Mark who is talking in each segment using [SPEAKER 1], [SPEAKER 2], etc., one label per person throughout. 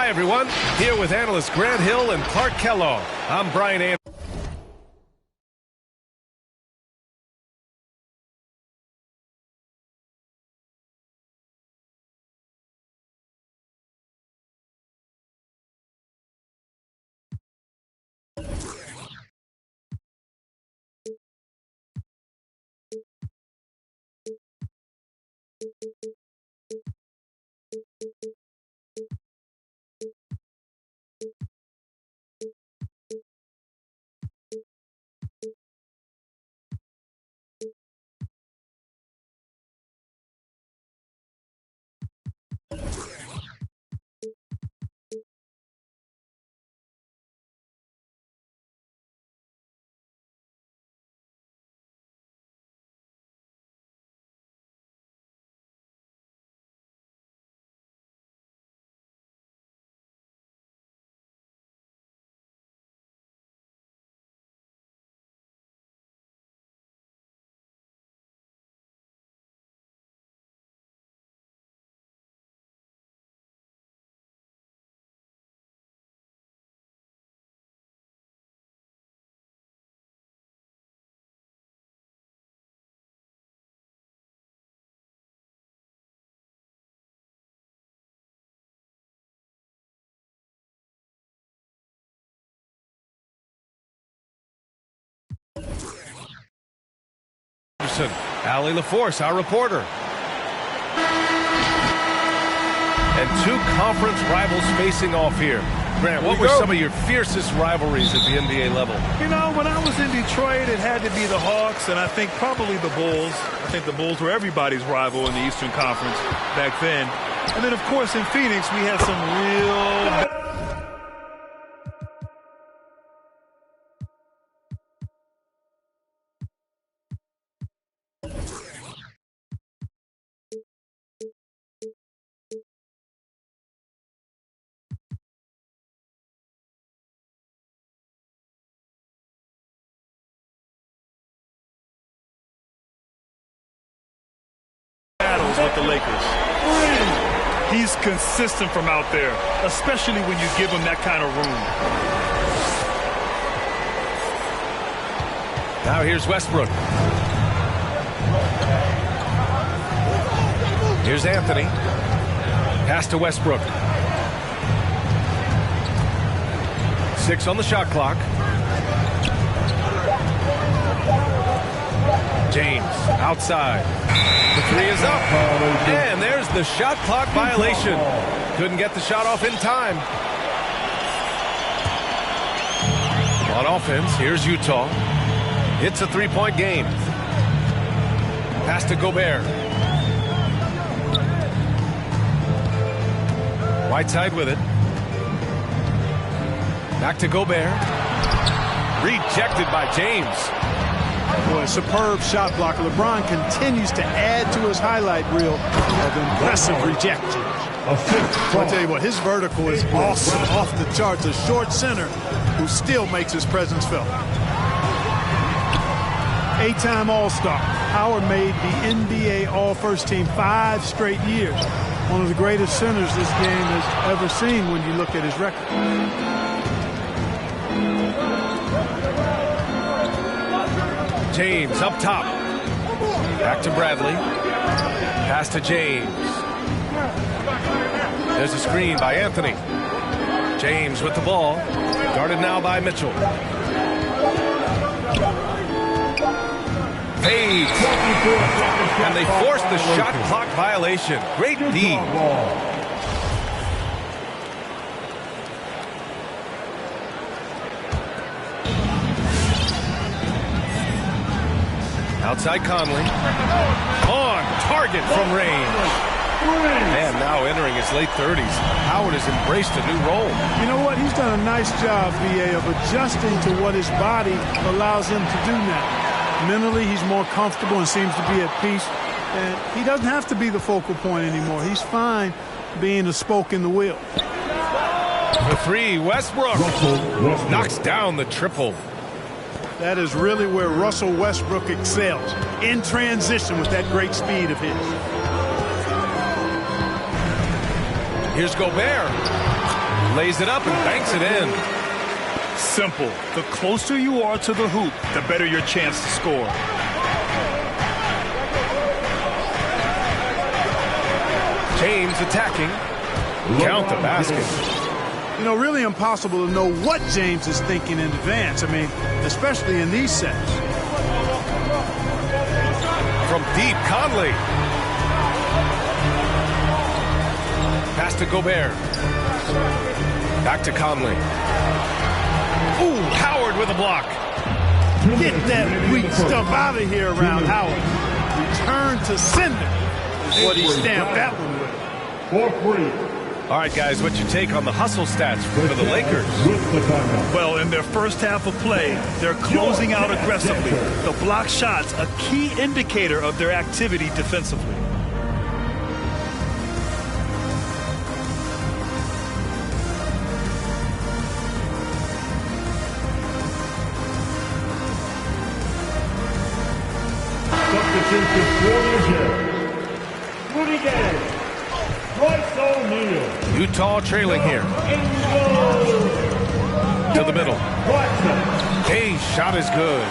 [SPEAKER 1] Hi, everyone. Here with analysts Grant Hill and Clark Kellogg. I'm Brian Anderson. Anderson. Allie LaForce, our reporter. And two conference rivals facing off here. Grant, what were some of your fiercest rivalries at the NBA level?
[SPEAKER 2] You know, when I was in Detroit, it had to be the Hawks, and I think probably the Bulls. I think the Bulls were everybody's rival in the Eastern Conference back then. And then, of course, in Phoenix, we had some real... with the Lakers. He's consistent from out there, especially when you give him that kind of room.
[SPEAKER 1] Now here's Westbrook. Here's Anthony. Pass to Westbrook. 6 on the shot clock. James outside. The 3 is up. And there's the shot clock violation. Couldn't get the shot off in time. On offense, here's Utah. It's a 3-point game. Pass to Gobert. Whiteside with it. Back to Gobert. Rejected by James.
[SPEAKER 3] Boy, superb shot block. LeBron continues to add to his highlight reel of impressive rejections. I'll tell you what, his vertical is awesome, off the charts. A short center who still makes his presence felt. 8-time All-Star. Howard made the NBA All-First Team 5 straight years. One of the greatest centers this game has ever seen when you look at his record.
[SPEAKER 1] James up top. Back to Bradley. Pass to James. There's a screen by Anthony. James with the ball. Guarded now by Mitchell. Fades. And they force the shot clock violation. Great D. Outside Conley. On target from range. And now entering his late 30s, Howard has embraced a new role.
[SPEAKER 3] You know what? He's done a nice job, VA, of adjusting to what his body allows him to do now. Mentally, he's more comfortable and seems to be at peace. And he doesn't have to be the focal point anymore. He's fine being a spoke in the wheel.
[SPEAKER 1] The 3, Westbrook. Knocks down the triple.
[SPEAKER 3] That is really where Russell Westbrook excels, in transition with that great speed of his.
[SPEAKER 1] Here's Gobert. Lays it up and banks it in.
[SPEAKER 2] Simple. The closer you are to the hoop, the better your chance to score.
[SPEAKER 1] James attacking. Count the basket.
[SPEAKER 3] You know, really impossible to know what James is thinking in advance. I mean, especially in these sets.
[SPEAKER 1] From deep, Conley. Pass to Gobert. Back to Conley. Ooh, Howard with a block.
[SPEAKER 3] Get that weak stuff out of here around Howard. Return to sender is what he stamped that one with.
[SPEAKER 4] 4-3.
[SPEAKER 1] All right, guys, what's your take on the hustle stats for the Lakers?
[SPEAKER 2] Well, in their first half of play, they're closing out aggressively. The block shots, a key indicator of their activity defensively.
[SPEAKER 4] Rudy Gay. Royce O'Neal.
[SPEAKER 1] Utah trailing here. To the middle. Gay's shot is good.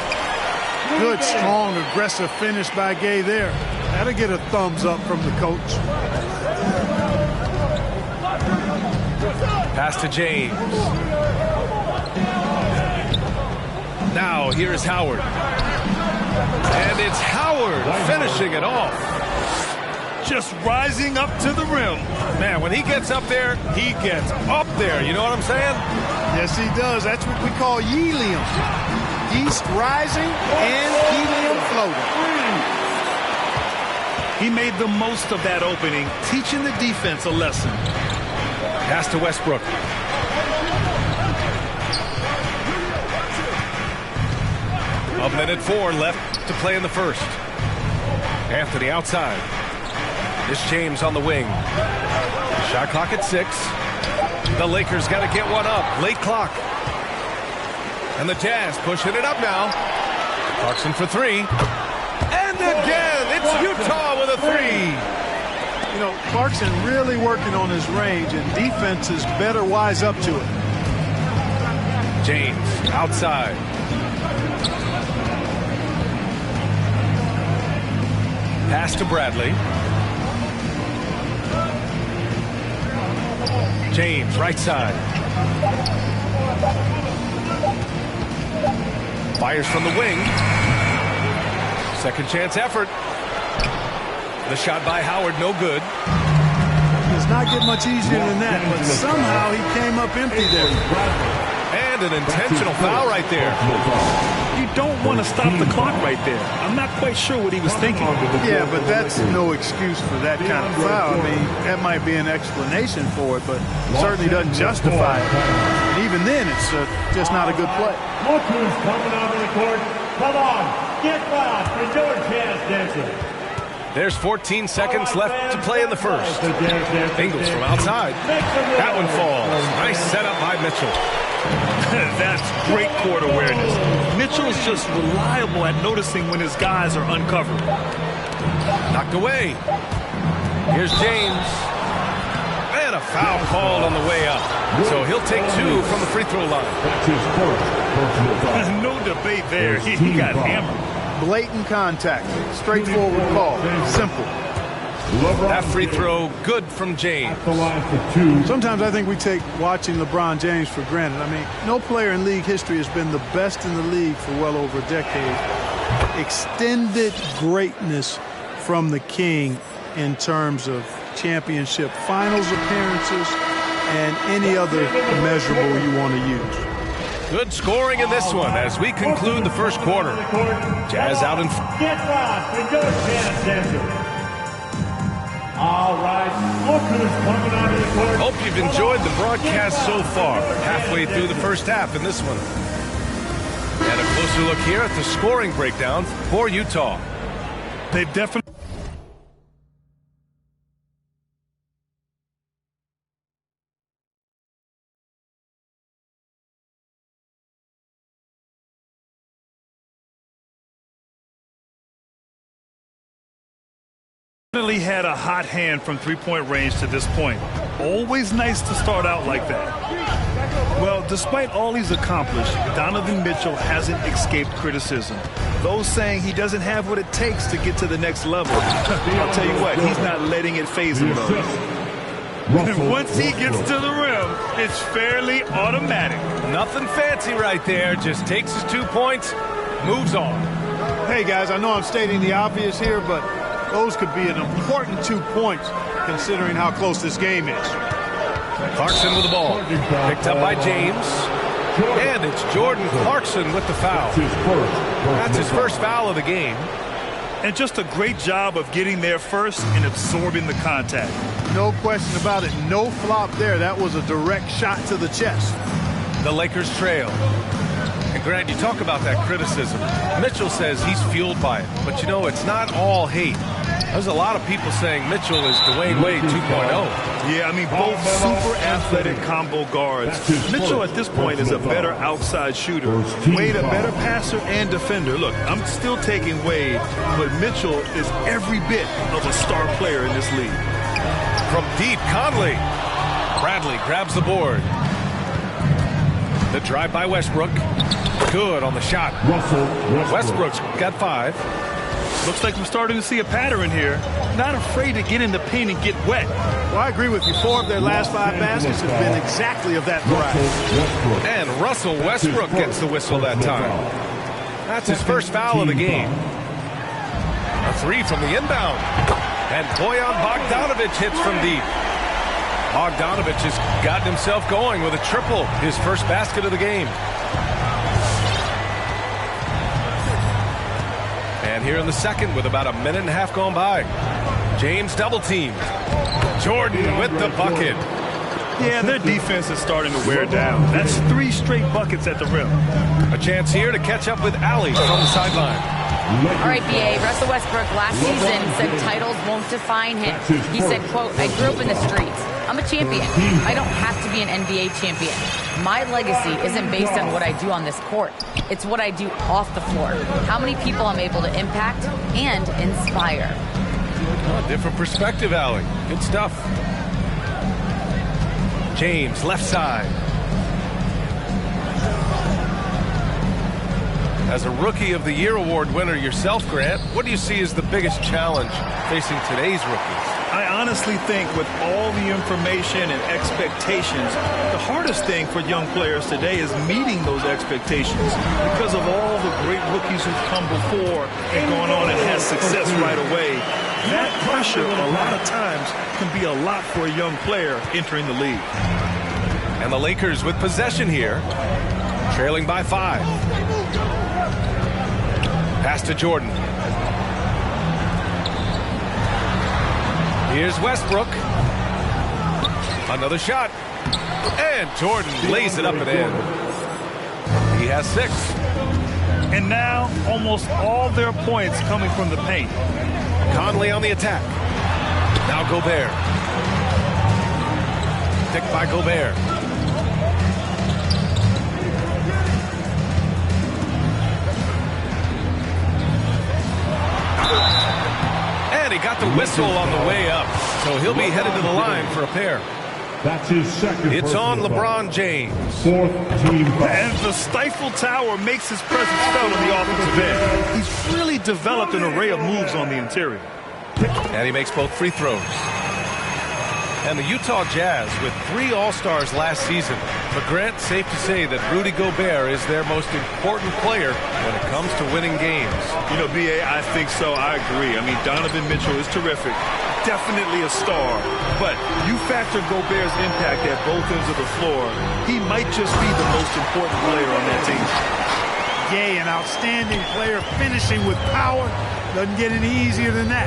[SPEAKER 3] Good, strong, aggressive finish by Gay there. That'll get a thumbs up from the coach.
[SPEAKER 1] Pass to James. Now here is Howard. And it's Howard finishing it off.
[SPEAKER 2] Just rising up to the rim.
[SPEAKER 1] Man, when he gets up there, he gets up there. You know what I'm saying?
[SPEAKER 3] Yes, he does. That's what we call helium. Yeast rising and helium floating.
[SPEAKER 2] He made the most of that opening, teaching the defense a lesson.
[SPEAKER 1] Pass to Westbrook. A minute 4 left to play in the first. Anthony outside. This James on the wing. Shot clock at 6. The Lakers got to get one up. Late clock. And the Jazz pushing it up now. Clarkson for 3. And again, it's Utah with a 3.
[SPEAKER 3] You know, Clarkson really working on his range, and defenses better wise up to it.
[SPEAKER 1] James outside. Pass to Bradley. James, right side. Fires from the wing. Second chance effort. The shot by Howard, no good.
[SPEAKER 3] Does not get much easier than that, but somehow he came up empty there.
[SPEAKER 1] And an intentional foul right there.
[SPEAKER 2] You don't want to stop the clock right there. I'm not quite sure what he was thinking.
[SPEAKER 3] Yeah, but that's no excuse for that kind of foul. I mean, that might be an explanation for it, but certainly doesn't justify it. And even then, it's just not a good play.
[SPEAKER 4] Look who's coming onto the court. Come on, get fast for your Jazz dancing.
[SPEAKER 1] There's 14 seconds left to play in the first. Ingles from outside. That one falls. Nice setup by Mitchell.
[SPEAKER 2] That's great court awareness. Mitchell is just reliable at noticing when his guys are uncovered.
[SPEAKER 1] Knocked away. Here's James. And a foul called on the way up. So he'll take 2 from the free throw line.
[SPEAKER 2] No debate there. He got hammered.
[SPEAKER 3] Blatant contact. Straightforward call. Simple.
[SPEAKER 1] That free throw good from James.
[SPEAKER 3] Sometimes I think we take watching LeBron James for granted. I mean, no player in league history has been the best in the league for well over a decade. Extended greatness from the King in terms of championship finals appearances and any other measurable you want to use.
[SPEAKER 1] Good scoring in this one as we conclude the first quarter. Jazz out in front.
[SPEAKER 4] Get fast for your Jazz dancing. All right, look who's coming onto the court.
[SPEAKER 1] Hope you've enjoyed the broadcast so far. Halfway through the first half in this one. And a closer look here at the scoring breakdown for Utah.
[SPEAKER 2] They've definitely... had a hot hand from three-point range to this point. Always nice to start out like that. Well, despite all he's accomplished, Donovan Mitchell hasn't escaped criticism. Those saying he doesn't have what it takes to get to the next level. I'll tell you what, he's not letting it faze him, though. And once he gets to the rim, it's fairly automatic.
[SPEAKER 1] Nothing fancy right there. Just takes his 2 points, moves on.
[SPEAKER 3] Hey, guys, I know I'm stating the obvious here, but those could be an important 2 points considering how close this game is.
[SPEAKER 1] Clarkson with the ball. Picked up by James. And it's Jordan Clarkson with the foul. That's his first foul of the game.
[SPEAKER 2] And just a great job of getting there first and absorbing the contact.
[SPEAKER 3] No question about it. No flop there. That was a direct shot to the chest.
[SPEAKER 1] The Lakers trail. And Grant, you talk about that criticism. Mitchell says he's fueled by it. But, you know, it's not all hate. There's a lot of people saying Mitchell is Dwayne Wade 2.0.
[SPEAKER 2] Yeah, I mean, both super athletic combo guards. Mitchell at this point is a better outside shooter. Wade a better passer and defender. Look, I'm still taking Wade, but Mitchell is every bit of a star player in this league.
[SPEAKER 1] From deep, Conley. Bradley grabs the board. The drive by Westbrook. Good on the shot. Westbrook's got 5.
[SPEAKER 2] Looks like we're starting to see a pattern here. Not afraid to get in the paint and get wet.
[SPEAKER 3] Well, I agree with you. 4 of their last 5 baskets have been exactly of that variety.
[SPEAKER 1] And Russell Westbrook gets the whistle that time. That's his first foul of the game. A three from the inbound. And Bojan Bogdanovic hits from deep. Bogdanovic has gotten himself going with a triple, his first basket of the game. And here in the second with about a minute and a half gone by. James double teamed. Jordan with the bucket.
[SPEAKER 2] Yeah, their defense is starting to wear down. That's 3 straight buckets at the rim.
[SPEAKER 1] A chance here to catch up with Allie from the sideline.
[SPEAKER 5] All right, BA, Russell Westbrook last season said titles won't define him. He said, quote, I grew up in the streets. I'm a champion. I don't have to be an NBA champion. My legacy isn't based on what I do on this court. It's what I do off the floor. How many people I'm able to impact and inspire.
[SPEAKER 1] Oh, different perspective, Allie. Good stuff. James, left side. As a Rookie of the Year award winner yourself, Grant, what do you see as the biggest challenge facing today's rookies?
[SPEAKER 2] I honestly think with all the information and expectations, the hardest thing for young players today is meeting those expectations because of all the great rookies who've come before and gone on and had success right away. That pressure a lot of times can be a lot for a young player entering the league.
[SPEAKER 1] And the Lakers with possession here, trailing by 5. Pass to Jordan. Here's Westbrook. Another shot. And Jordan lays it up and in. He has 6.
[SPEAKER 2] And now almost all their points coming from the paint.
[SPEAKER 1] Conley on the attack. Now Gobert. Picked by Gobert. And he got the whistle on the way up. So he'll be headed to the line for a pair.
[SPEAKER 4] That's his second.
[SPEAKER 1] It's on LeBron James.
[SPEAKER 4] 4th team foul.
[SPEAKER 2] And the Stifle Tower makes his presence felt on the offensive end. He's really developed an array of moves on the interior.
[SPEAKER 1] And he makes both free throws. And the Utah Jazz with 3 All-Stars last season. But Grant, safe to say that Rudy Gobert is their most important player when it comes to winning games.
[SPEAKER 2] You know, B.A., I think so. I agree. I mean, Donovan Mitchell is terrific. Definitely a star. But you factor Gobert's impact at both ends of the floor, he might just be the most important player on that team.
[SPEAKER 3] Yeah, an outstanding player finishing with power. Doesn't get any easier than that.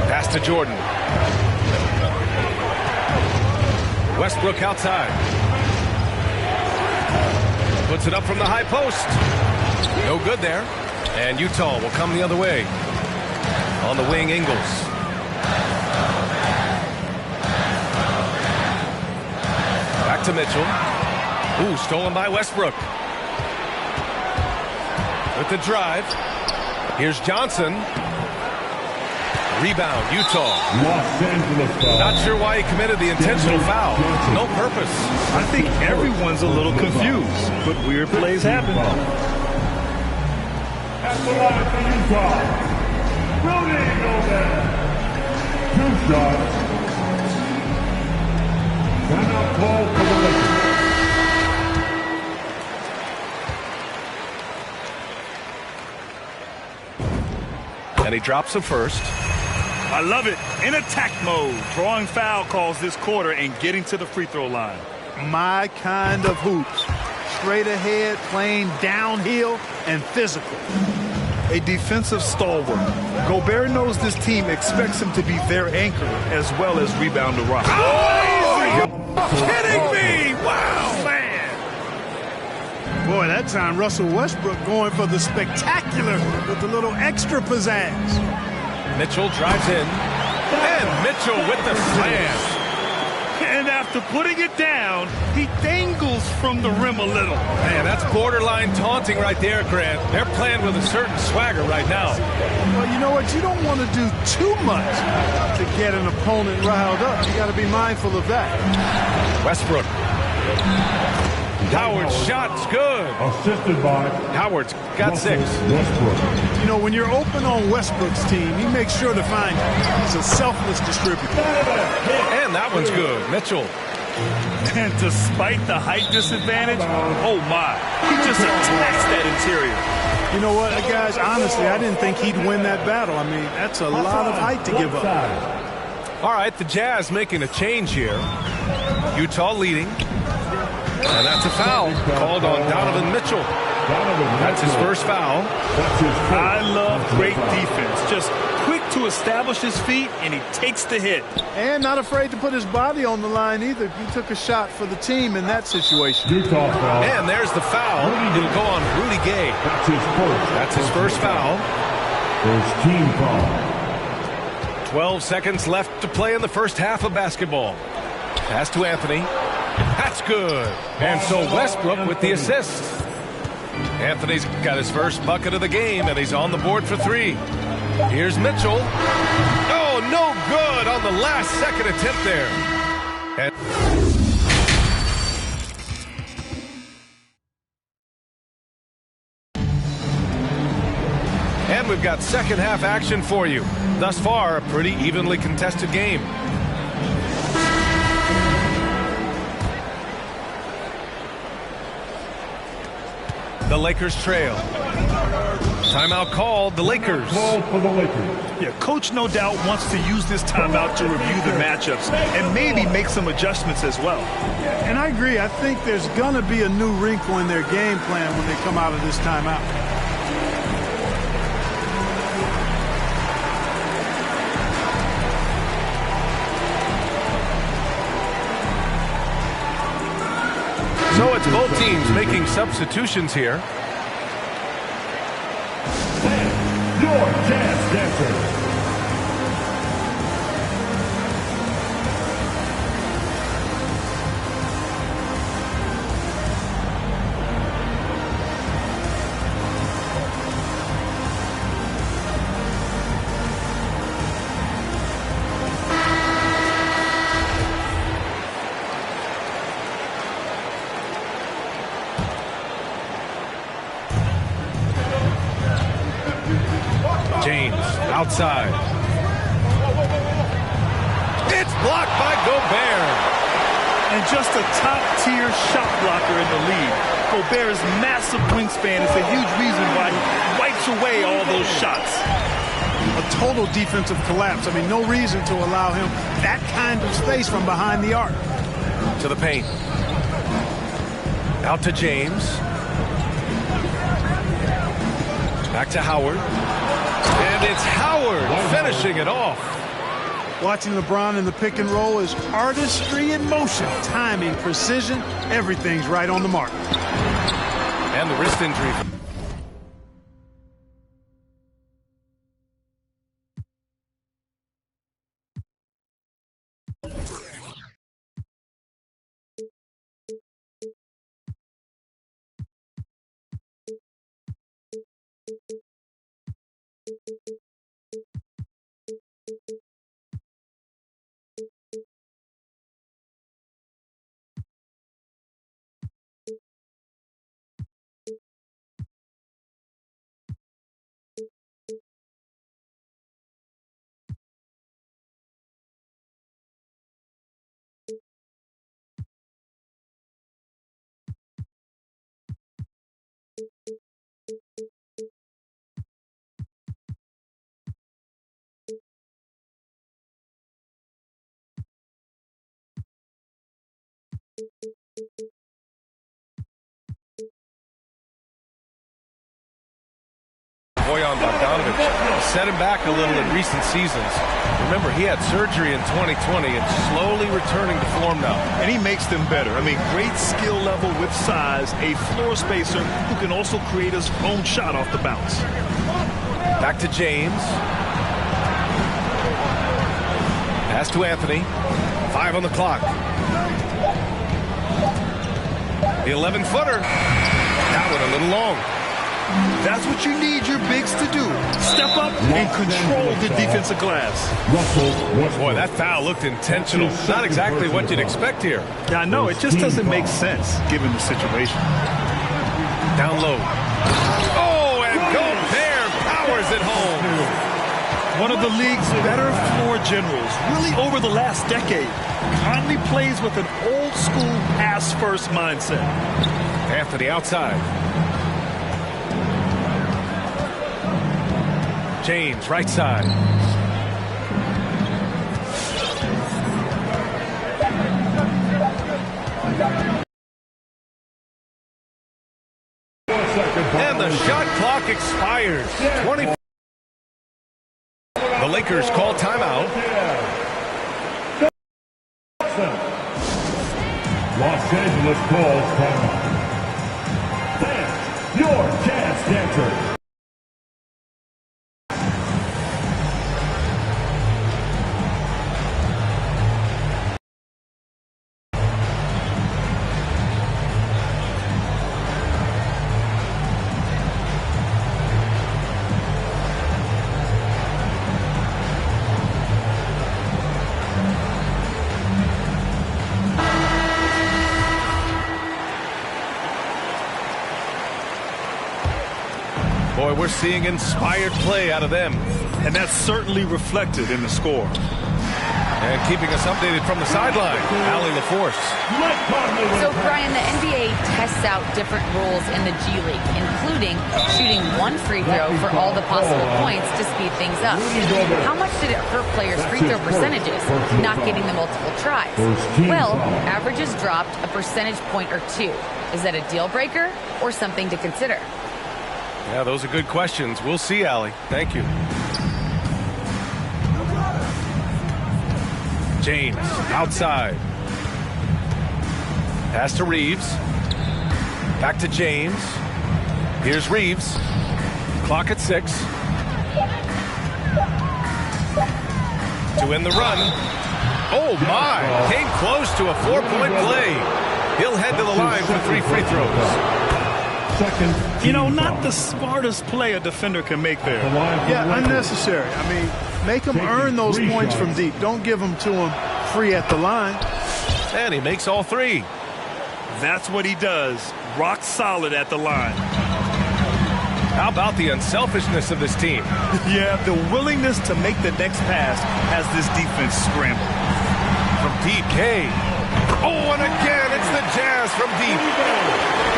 [SPEAKER 1] Pass to Jordan. Westbrook outside. Puts it up from the high post. No good there. And Utah will come the other way. On the wing, Ingles. Back to Mitchell. Ooh, stolen by Westbrook. With the drive. Here's Johnson. Rebound, Utah.
[SPEAKER 4] Los Angeles foul.
[SPEAKER 1] Not sure why he committed the intentional foul. No purpose.
[SPEAKER 2] I think everyone's a little confused, but weird plays happen.
[SPEAKER 4] At the line for Utah, Rudy Gobert. 2 shots. Timeout call for the Lakers.
[SPEAKER 1] And he drops the first.
[SPEAKER 2] I love it. In attack mode, drawing foul calls this quarter and getting to the free throw line.
[SPEAKER 3] My kind of hoops. Straight ahead, playing downhill, and physical.
[SPEAKER 2] A defensive stalwart. Gobert knows this team expects him to be their anchor as well as rebound the rock.
[SPEAKER 1] Oh, kidding me? Wow, man.
[SPEAKER 3] Boy, that time Russell Westbrook going for the spectacular with a little extra pizzazz.
[SPEAKER 1] Mitchell drives in. And Mitchell with the slam.
[SPEAKER 2] And after putting it down, he dangles from the rim a little.
[SPEAKER 1] Man, that's borderline taunting right there, Grant. They're playing with a certain swagger right now.
[SPEAKER 3] Well, you know what? You don't want to do too much to get an opponent riled up. You got to be mindful of that.
[SPEAKER 1] Westbrook. Howard's shot's good.
[SPEAKER 4] Assisted by
[SPEAKER 1] Howard's got 6.
[SPEAKER 4] Westbrook.
[SPEAKER 3] You know, when you're open on Westbrook's team, he makes sure to find you. He's a selfless distributor.
[SPEAKER 1] And that one's good. Mitchell
[SPEAKER 2] And despite the height disadvantage, oh my, he just attacks that interior.
[SPEAKER 3] You know what, guys, honestly, I didn't think he'd win that battle. I mean, that's a lot of height to give up.
[SPEAKER 1] All right, the Jazz making a change here. Utah leading. And that's a foul called on Donovan Mitchell. That's his first foul.
[SPEAKER 2] I love great defense. Just quick to establish his feet, and he takes the hit.
[SPEAKER 3] And not afraid to put his body on the line either. He took a shot for the team in that situation.
[SPEAKER 1] And there's the foul. It'll go on Rudy Gay. That's his first foul.
[SPEAKER 4] First team foul.
[SPEAKER 1] 12 seconds left to play in the first half of basketball. Pass to Anthony. That's good. And so Westbrook with the assist. Anthony's got his first bucket of the game, and he's on the board for 3. Here's Mitchell. Oh, no good on the last second attempt there. And we've got second half action for you. Thus far, a pretty evenly contested game. The Lakers trail. Timeout called, the Lakers.
[SPEAKER 2] Yeah, coach no doubt wants to use this timeout to review the matchups and maybe make some adjustments as well.
[SPEAKER 3] And I agree. I think there's going to be a new wrinkle in their game plan when they come out of this timeout.
[SPEAKER 1] So it's both teams making substitutions here.
[SPEAKER 4] Your Jazz Dancers.
[SPEAKER 1] James outside. It's blocked by Gobert.
[SPEAKER 2] And just a top-tier shot blocker in the league. Gobert's massive wingspan is a huge reason why he wipes away all those shots.
[SPEAKER 3] A total defensive collapse. I mean, no reason to allow him that kind of space from behind the arc.
[SPEAKER 1] To the paint. Out to James. Back to Howard. And it's Howard finishing it off.
[SPEAKER 3] Watching LeBron in the pick and roll is artistry in motion. Timing, precision, everything's right on the mark.
[SPEAKER 1] And the wrist injury. Bojan Bogdanovic set him back a little in recent seasons. Remember, he had surgery in 2020 and slowly returning to form now.
[SPEAKER 2] And he makes them better. I mean, great skill level with size, a floor spacer who can also create his own shot off the bounce.
[SPEAKER 1] Back to James. Pass to Anthony. 5 on the clock. The 11-footer. That one a little long.
[SPEAKER 2] That's what you need your bigs to do. Step up and control the defensive glass.
[SPEAKER 1] Boy, that foul looked intentional. Not exactly what you'd expect here.
[SPEAKER 2] Yeah, I know. It just doesn't make sense given the situation.
[SPEAKER 1] Down low. Oh, and Gobert powers it home.
[SPEAKER 2] One of the league's better floor generals, really over the last decade. Kindly plays with an old-school pass-first mindset.
[SPEAKER 1] After the outside. James, right side. And the shot clock expires. 20. The Lakers call timeout.
[SPEAKER 4] Los Angeles calls timeout. Fans, your Jazz Dancer.
[SPEAKER 1] Boy, we're seeing inspired play out of them.
[SPEAKER 2] And that's certainly reflected in the score.
[SPEAKER 1] And keeping us updated from the sideline, Allie LaForce.
[SPEAKER 5] So, Brian, the NBA tests out different rules in the G League, including shooting one free throw for all the possible points to speed things up. How much did it hurt players' free throw percentages, not getting the multiple tries? Well, averages dropped a percentage point or two. Is that a deal breaker or something to consider?
[SPEAKER 1] Yeah, those are good questions. We'll see, Allie. Thank you. James, outside. Pass to Reeves. Back to James. Here's Reeves. Clock at 6. To end the run. Oh, my. Came close to a 4-point play. He'll head to the line for 3 free throws.
[SPEAKER 2] You know, not the smartest play a defender can make there.
[SPEAKER 3] Yeah, unnecessary. I mean, make them earn those points from deep. Don't give them to them free at the line.
[SPEAKER 1] And he makes all 3.
[SPEAKER 2] That's what he does. Rock solid at the line.
[SPEAKER 1] How about the unselfishness of this team?
[SPEAKER 2] Yeah, the willingness to make the next pass has this defense scrambled.
[SPEAKER 1] From deep, K. Oh, and again, it's the Jazz from deep.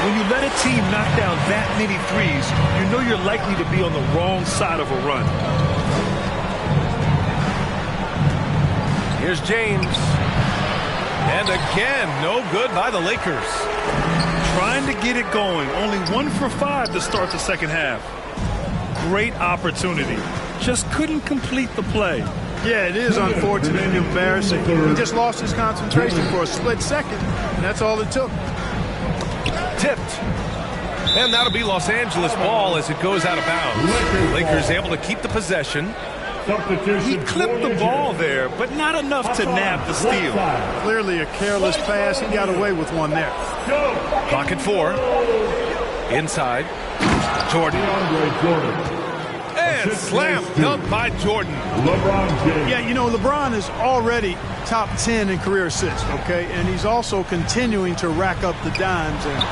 [SPEAKER 2] When you let a team knock down that many threes, you know you're likely to be on the wrong side of a run.
[SPEAKER 1] Here's James. And again, no good by the Lakers.
[SPEAKER 2] Trying to get it going. Only 1 for 5 to start the second half. Great opportunity. Just couldn't complete the play.
[SPEAKER 3] Yeah, it is unfortunate and embarrassing. He just lost his concentration for a split second, and that's all it took.
[SPEAKER 1] Tipped. And that'll be Los Angeles ball as it goes out of bounds. Lakers able to keep the possession.
[SPEAKER 2] He clipped the ball there, but not enough to nab the steal.
[SPEAKER 3] Clearly a careless pass. He got away with one there.
[SPEAKER 1] Clock at 4. Inside. Jordan. And slam dunk by Jordan.
[SPEAKER 3] Yeah, you know, LeBron is already top 10 in career assists, okay? And he's also continuing to rack up the dimes and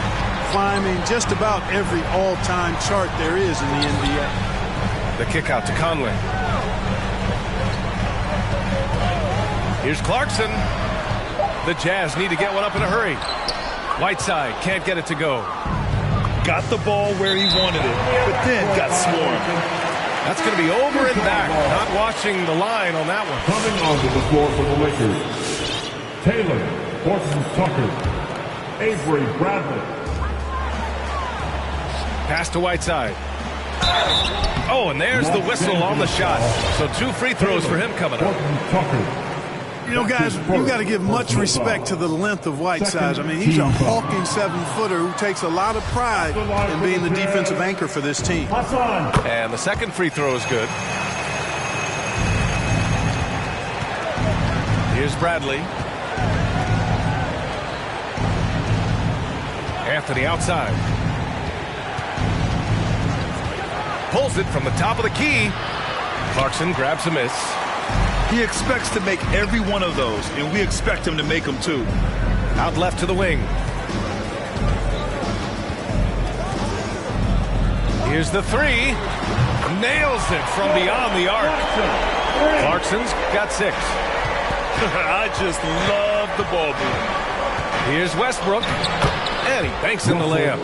[SPEAKER 3] climbing just about every all-time chart there is in the NBA.
[SPEAKER 1] The kick out to Conley. Here's Clarkson. The Jazz need to get one up in a hurry. Whiteside can't get it to go.
[SPEAKER 2] Got the ball where he wanted it, but then got swarmed.
[SPEAKER 1] That's going to be over and back. Not watching the line on that one.
[SPEAKER 4] Coming onto the floor for the Lakers, Taylor Horton-Tucker, Avery Bradley.
[SPEAKER 1] Pass to Whiteside. Oh, and there's the whistle on the shot. So 2 free throws for him coming up.
[SPEAKER 3] You know, guys, you got to give much respect to the length of Whiteside. I mean, he's a hulking 7-footer who takes a lot of pride in being the defensive anchor for this team.
[SPEAKER 1] And the second free throw is good. Here's Bradley. After the outside. Pulls it from the top of the key. Clarkson grabs a miss.
[SPEAKER 2] He expects to make every one of those, and we expect him to make them too.
[SPEAKER 1] Out left to the wing. Here's the 3. Nails it from beyond the arc. Clarkson's got 6.
[SPEAKER 2] I just love the ball movement.
[SPEAKER 1] Here's Westbrook. And he banks in the layup.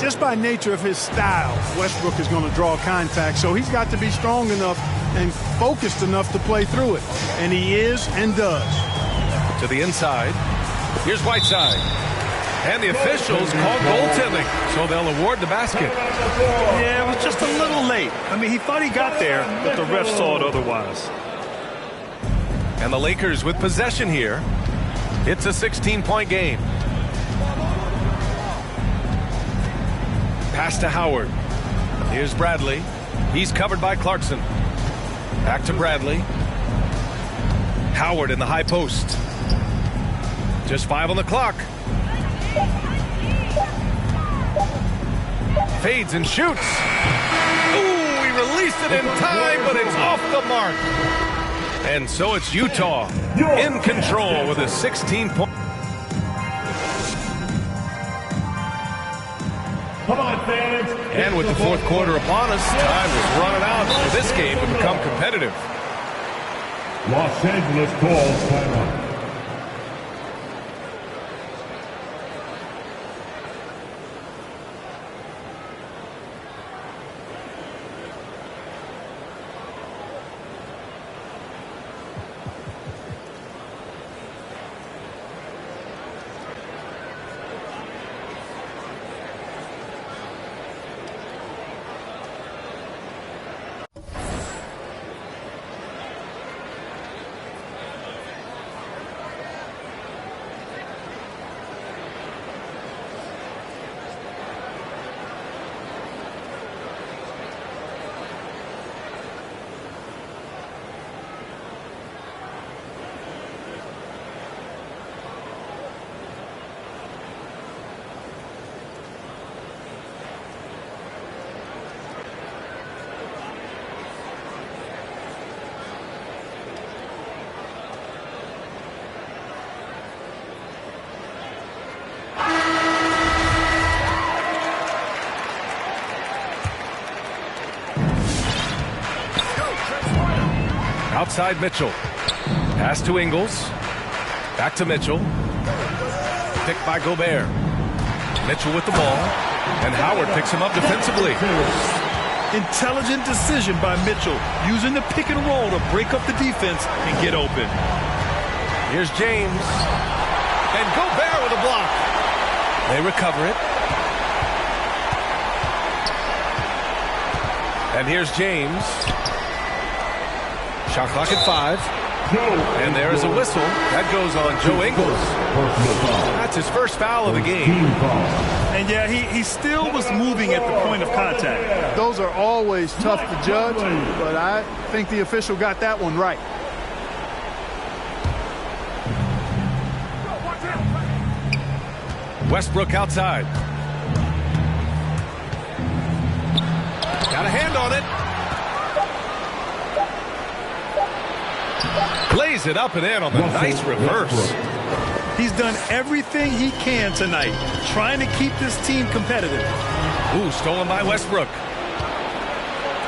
[SPEAKER 3] Just by nature of his style, Westbrook is going to draw contact, so he's got to be strong enough and focused enough to play through it. And he is and does.
[SPEAKER 1] To the inside. Here's Whiteside. And the officials call goaltending, so they'll award the basket.
[SPEAKER 2] Yeah, it was just a little late. I mean, he thought he got there, but the ref saw it otherwise.
[SPEAKER 1] And the Lakers with possession here. It's a 16-point game. Pass to Howard. Here's Bradley. He's covered by Clarkson. Back to Bradley. Howard in the high post. Just 5 on the clock. Fades and shoots. Ooh, he released it in time, but it's off the mark. And so it's Utah in control with a 16-point.
[SPEAKER 4] Come on, fans.
[SPEAKER 1] And with the fourth quarter upon us, time is running out for this game to become competitive.
[SPEAKER 4] Los Angeles calls timeout.
[SPEAKER 1] Outside Mitchell. Pass to Ingles. Back to Mitchell. Picked by Gobert. Mitchell with the ball. And Howard picks him up defensively.
[SPEAKER 2] Intelligent decision by Mitchell, using the pick and roll to break up the defense and get open.
[SPEAKER 1] Here's James. And Gobert with a block. They recover it. And here's James. Shot clock at 5. And there's a whistle. That goes on Joe Ingles. That's his first foul of the game.
[SPEAKER 2] And yeah, he still was moving at the point of contact.
[SPEAKER 3] Those are always tough to judge, but I think the official got that one right.
[SPEAKER 1] Westbrook outside. Got a hand on it. Plays it up and in on the nice reverse.
[SPEAKER 2] He's done everything he can tonight, trying to keep this team competitive.
[SPEAKER 1] Ooh, stolen by Westbrook.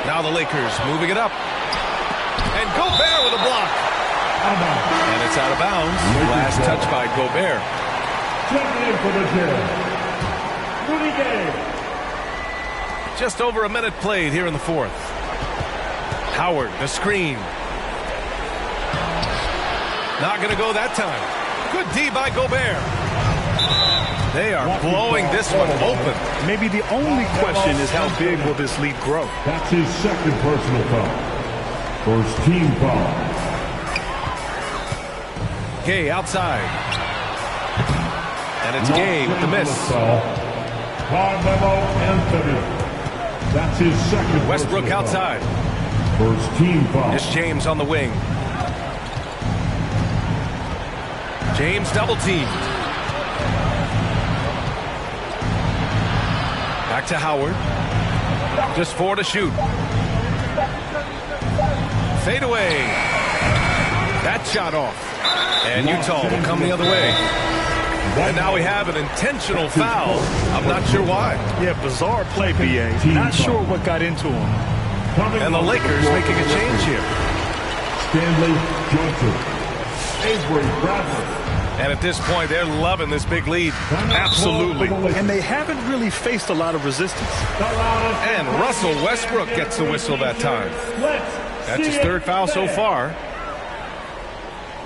[SPEAKER 1] Now the Lakers moving it up. And Gobert with a block. And it's out of bounds. Last touch by Gobert.
[SPEAKER 4] Checking in for the Jazz, Rudy Gay.
[SPEAKER 1] Just over a minute played here in the fourth. Howard, the screen. Not going to go that time. Good D by Gobert. They are blowing this one open.
[SPEAKER 2] Maybe the only question is how big will this lead grow?
[SPEAKER 4] That's his second personal foul. First team foul.
[SPEAKER 1] Gay outside. And it's Gay with the miss.
[SPEAKER 4] Carmelo Anthony. That's his second.
[SPEAKER 1] Westbrook outside.
[SPEAKER 4] First team foul.
[SPEAKER 1] It's James on the wing. James double teamed. Back to Howard. Just 4 to shoot. Fade away. That shot off. And Utah will come the other way. And now we have an intentional foul. I'm not sure why.
[SPEAKER 2] Yeah, bizarre play, B.A. Not sure what got into him.
[SPEAKER 1] And the Lakers making a change here.
[SPEAKER 4] Stanley Johnson. Avery Bradley.
[SPEAKER 1] And at this point, they're loving this big lead.
[SPEAKER 2] Absolutely. And they haven't really faced a lot of resistance.
[SPEAKER 1] And Russell Westbrook gets the whistle that time. That's his third foul so far.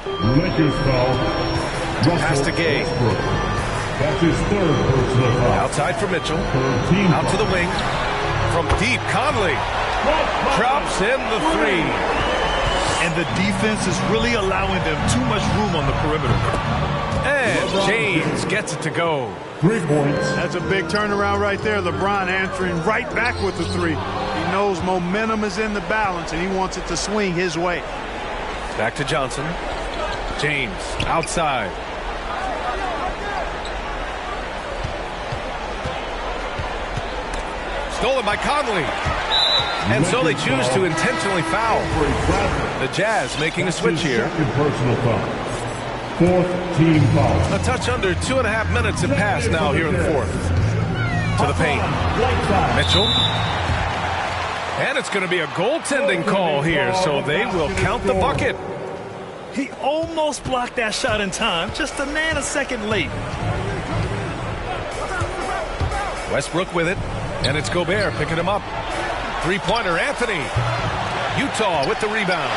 [SPEAKER 4] Lakers foul.
[SPEAKER 1] Pass to Gay.
[SPEAKER 4] That's his third personal foul.
[SPEAKER 1] Outside for Mitchell. Out to the wing. From deep, Conley. Drops in the three.
[SPEAKER 2] And the defense is really allowing them too much room on the perimeter.
[SPEAKER 1] And James gets it to go.
[SPEAKER 4] 3 points.
[SPEAKER 3] That's a big turnaround right there. LeBron answering right back with the three. He knows momentum is in the balance, and he wants it to swing his way.
[SPEAKER 1] Back to Johnson. James outside. Stolen by Conley. And so they choose to intentionally foul. The Jazz making a switch here.
[SPEAKER 4] Personal foul. 4th team foul.
[SPEAKER 1] A touch under 2.5 minutes have passed now here in the fourth. To the paint. Mitchell. And it's going to be a goaltending call here, so they will count the bucket.
[SPEAKER 2] He almost blocked that shot in time, just a nanosecond late.
[SPEAKER 1] Westbrook with it, and it's Gobert picking him up. Three-pointer, Anthony. Utah with the rebound.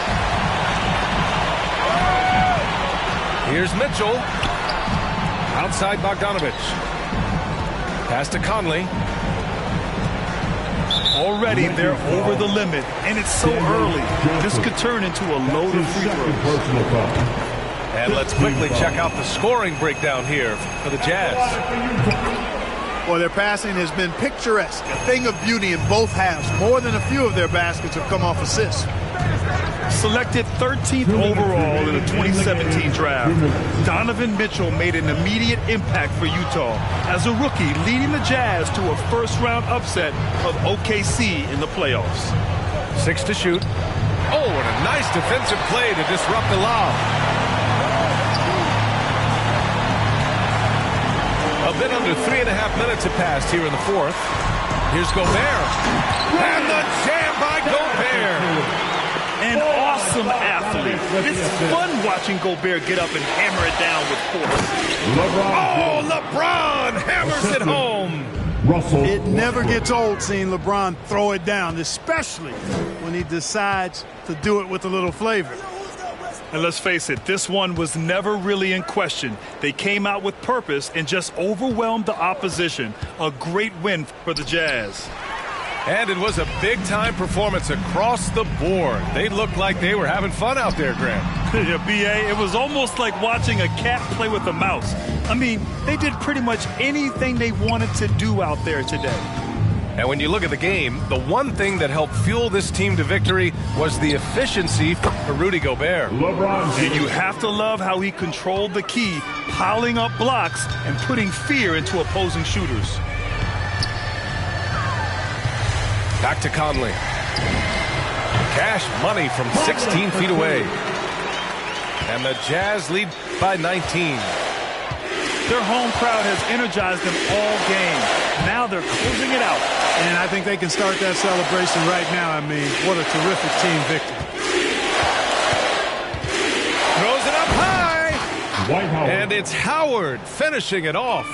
[SPEAKER 1] Here's Mitchell. Outside Bogdanovich. Pass to Conley.
[SPEAKER 2] Already they're over the limit, and it's so early. This could turn into a load of free throws.
[SPEAKER 1] And let's quickly check out the scoring breakdown here for the Jazz.
[SPEAKER 3] Well, their passing has been picturesque, a thing of beauty in both halves. More than a few of their baskets have come off assists.
[SPEAKER 2] Selected 13th overall in the 2017 draft, Donovan Mitchell made an immediate impact for Utah as a rookie, leading the Jazz to a first-round upset of OKC in the playoffs.
[SPEAKER 1] 6 to shoot. Oh, and a nice defensive play to disrupt the lob. A bit under 3.5 minutes have passed here in the fourth. Here's Gobert. And the jam by Gobert.
[SPEAKER 2] An awesome athlete. It's fun watching Gobert get up and hammer it down with force.
[SPEAKER 1] LeBron hammers it home.
[SPEAKER 3] It never gets old seeing LeBron throw it down, especially when he decides to do it with a little flavor.
[SPEAKER 2] And let's face it, this one was never really in question. They came out with purpose and just overwhelmed the opposition. A great win for the Jazz.
[SPEAKER 1] And it was a big-time performance across the board. They looked like they were having fun out there, Grant.
[SPEAKER 2] Yeah, B.A., it was almost like watching a cat play with a mouse. I mean, they did pretty much anything they wanted to do out there today.
[SPEAKER 1] And when you look at the game, the one thing that helped fuel this team to victory was the efficiency for Rudy Gobert.
[SPEAKER 2] And you have to love how he controlled the key, piling up blocks and putting fear into opposing shooters.
[SPEAKER 1] Back to Conley. Cash money from 16 feet away. And the Jazz lead by 19.
[SPEAKER 2] Their home crowd has energized them all game. Now they're closing it out.
[SPEAKER 3] And I think they can start that celebration right now. I mean, what a terrific team victory.
[SPEAKER 1] Throws it up high. And it's Howard finishing it off.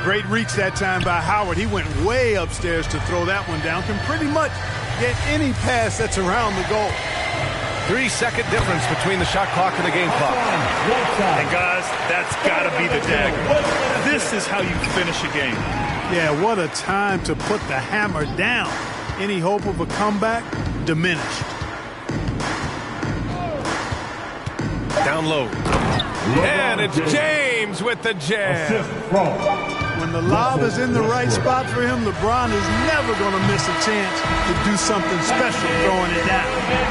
[SPEAKER 3] Great reach that time by Howard. He went way upstairs to throw that one down. Can pretty much get any pass that's around the goal.
[SPEAKER 1] 3-second difference between the shot clock and the game clock.
[SPEAKER 2] And guys, that's got to be the dagger. This is how you finish a game.
[SPEAKER 3] Yeah, what a time to put the hammer down. Any hope of a comeback diminished.
[SPEAKER 1] Down low. And it's James with the jam.
[SPEAKER 3] When the lob is in the right spot for him, LeBron is never going to miss a chance to do something special throwing it down.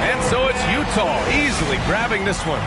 [SPEAKER 1] And so it's Utah easily grabbing this one.